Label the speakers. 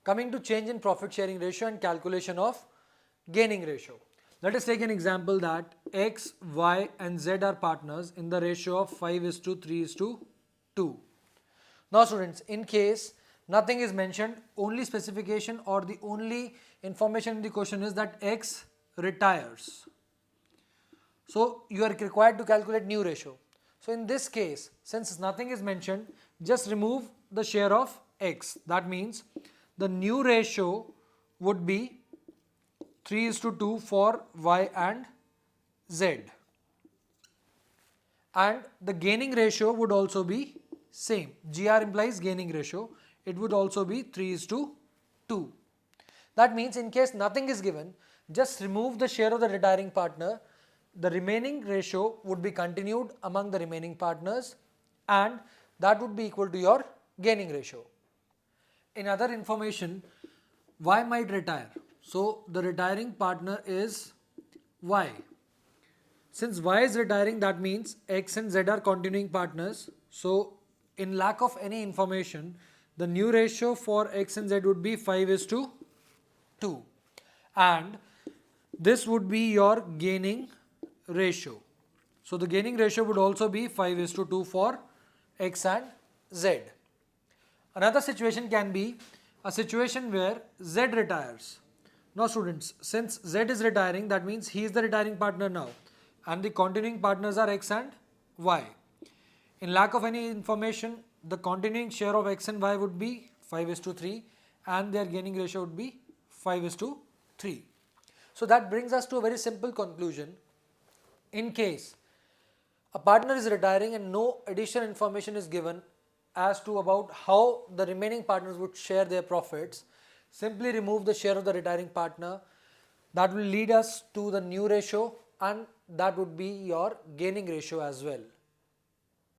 Speaker 1: Coming to change in profit sharing ratio and calculation of gaining ratio. Let us take an example that X, Y and Z are partners in the ratio of 5:3:2. Now students, in case nothing is mentioned, only specification or the only information in the question is that X retires. So you are required to calculate new ratio. So in this case, since nothing is mentioned, just remove the share of X. That means the new ratio would be 3:2 for Y and Z. And the gaining ratio would also be same. GR implies gaining ratio. It would also be 3:2. That means in case nothing is given, just remove the share of the retiring partner. The remaining ratio would be continued among the remaining partners and that would be equal to your gaining ratio. In other information, Y might retire. So the retiring partner is Y. Since Y is retiring, that means X and Z are continuing partners. So in lack of any information, the new ratio for X and Z would be 5:2. And this would be your gaining ratio. So the gaining ratio would also be 5:2 for X and Z. Another situation can be a situation where Z retires. Now students, since Z is retiring, that means he is the retiring partner now and the continuing partners are X and Y. In lack of any information, the continuing share of X and Y would be 5:3 and their gaining ratio would be 5:3. So that brings us to a very simple conclusion. In case a partner is retiring and no additional information is given as to about how the remaining partners would share their profits, simply remove the share of the retiring partner. That will lead us to the new ratio and that would be your gaining ratio as well.